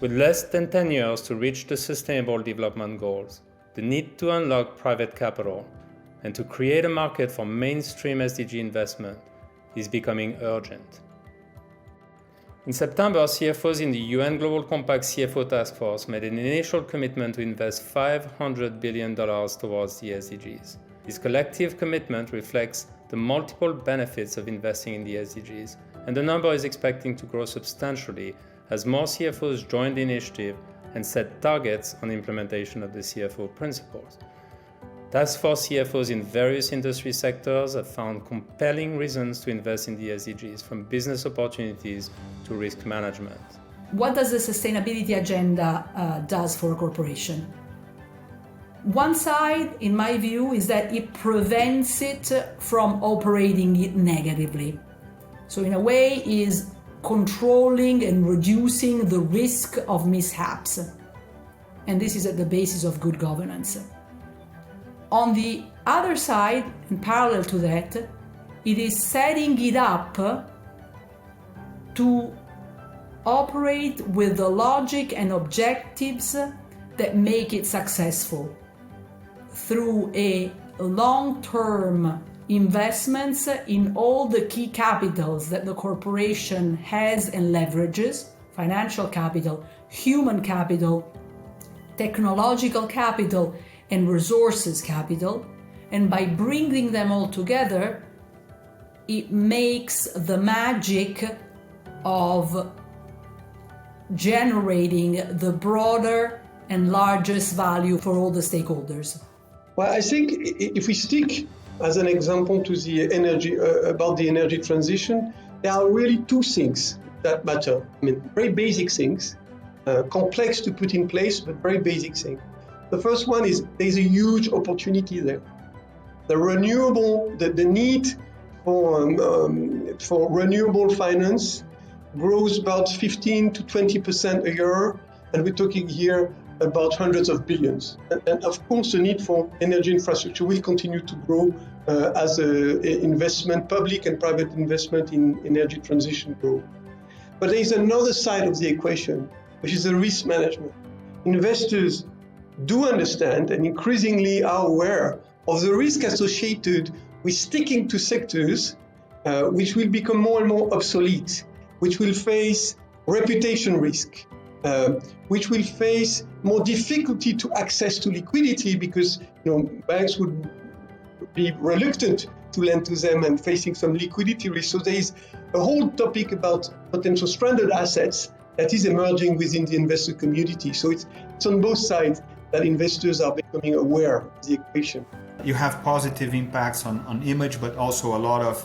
With less than 10 years to reach the Sustainable Development Goals, the need to unlock private capital and to create a market for mainstream SDG investment is becoming urgent. In September, CFOs in the UN Global Compact CFO Taskforce made an initial commitment to invest $500 billion towards the SDGs. This collective commitment reflects the multiple benefits of investing in the SDGs, and the number is expecting to grow substantially as more CFOs join the initiative and set targets on implementation of the CFO principles. Task Force CFOs in various industry sectors have found compelling reasons to invest in the SDGs, from business opportunities to risk management. What does the sustainability agenda does for a corporation? One side, in my view, is that it prevents it from operating it negatively. So in a way, is controlling and reducing the risk of mishaps. And this is at the basis of good governance. On the other side, in parallel to that, it is setting it up to operate with the logic and objectives that make it successful through a long-term investments in all the key capitals that the corporation has and leverages: financial capital, human capital, technological capital, and resources capital. And by bringing them all together, it makes the magic of generating the broader and largest value for all the stakeholders. Well, I think if we stick as an example to the energy, about the energy transition, there are really two things that matter. I mean, very basic things, complex to put in place, but very basic things. The first one is there's a huge opportunity there. The need for renewable finance grows about 15 to 20% a year, and we're talking here about hundreds of billions. And of course, the need for energy infrastructure will continue to grow as investment, public and private investment in energy transition grow. But there is another side of the equation, which is the risk management. Investors do understand and increasingly are aware of the risk associated with sticking to sectors which will become more and more obsolete, which will face reputation risk, which will face more difficulty to access to liquidity because banks would be reluctant to lend to them and facing some liquidity risk. So there is a whole topic about potential stranded assets that is emerging within the investor community. So it's on both sides that investors are becoming aware of the equation. You have positive impacts on image, but also a lot of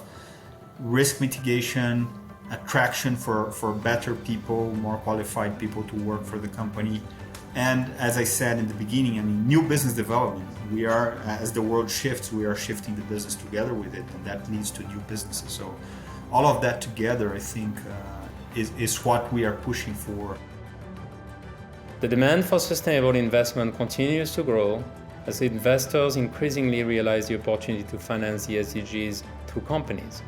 risk mitigation, attraction for better people, more qualified people to work for the company. And as I said in the beginning, new business development. We are, as the world shifts, we are shifting the business together with it, and that leads to new businesses. So all of that together, I think, is what we are pushing for. The demand for sustainable investment continues to grow as investors increasingly realize the opportunity to finance the SDGs through companies.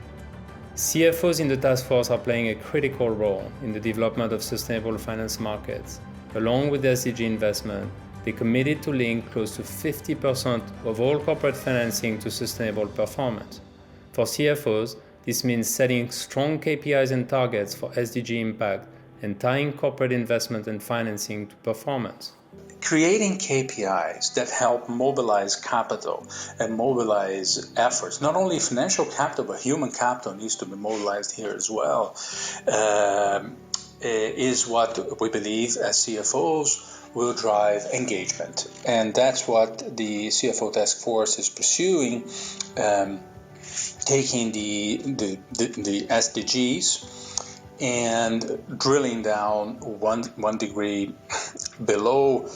CFOs in the task force are playing a critical role in the development of sustainable finance markets. Along with SDG investment, they committed to link close to 50% of all corporate financing to sustainable performance. For CFOs, this means setting strong KPIs and targets for SDG impact and tying corporate investment and financing to performance. Creating KPIs that help mobilize capital and mobilize efforts, not only financial capital, but human capital needs to be mobilized here as well, is what we believe as CFOs will drive engagement. And that's what the CFO Taskforce is pursuing, taking the SDGs and drilling down one degree below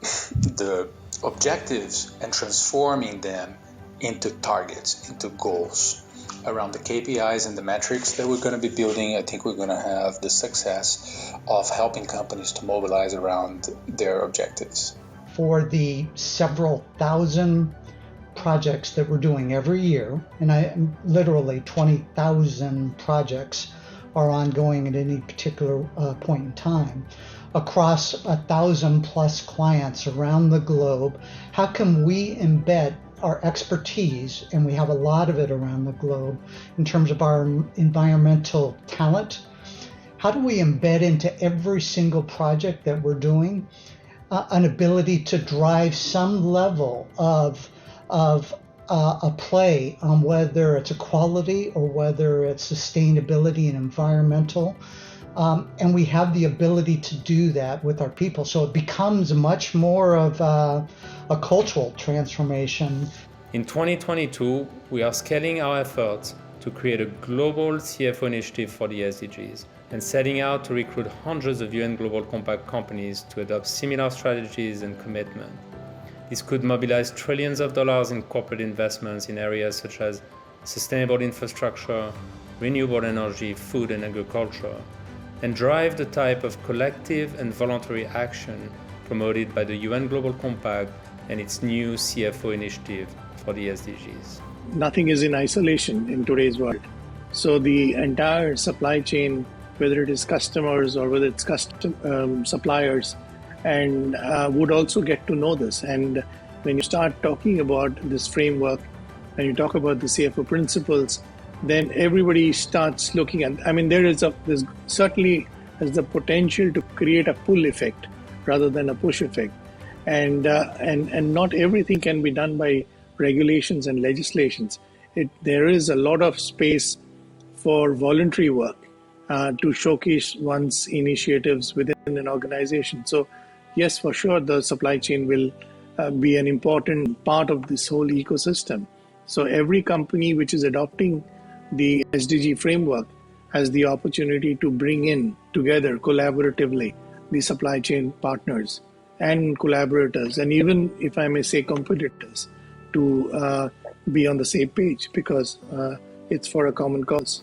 the objectives and transforming them into targets, into goals. Around the KPIs and the metrics that we're going to be building, I think we're going to have the success of helping companies to mobilize around their objectives. For the several thousand projects that we're doing every year, and literally 20,000 projects are ongoing at any particular point in time, across 1,000+ clients around the globe, how can we embed our expertise, and we have a lot of it around the globe, in terms of our environmental talent? How do we embed into every single project that we're doing an ability to drive some level of a play on whether it's equality or whether it's sustainability and environmental? And we have the ability to do that with our people. So it becomes much more of a cultural transformation. In 2022, we are scaling our efforts to create a global CFO initiative for the SDGs and setting out to recruit hundreds of UN Global Compact companies to adopt similar strategies and commitment. This could mobilize trillions of dollars in corporate investments in areas such as sustainable infrastructure, renewable energy, food and agriculture, and drive the type of collective and voluntary action promoted by the UN Global Compact and its new CFO initiative for the SDGs. Nothing is in isolation in today's world. So the entire supply chain, whether it is customers or whether it's suppliers, and would also get to know this. And when you start talking about this framework and you talk about the CFO principles, then everybody starts looking at, there's certainly has the potential to create a pull effect rather than a push effect. And not everything can be done by regulations and legislations. There is a lot of space for voluntary work to showcase one's initiatives within an organization. So yes, for sure, the supply chain will be an important part of this whole ecosystem. So every company which is adopting the SDG framework has the opportunity to bring in together collaboratively the supply chain partners and collaborators, and even, if I may say, competitors, to be on the same page, because it's for a common cause.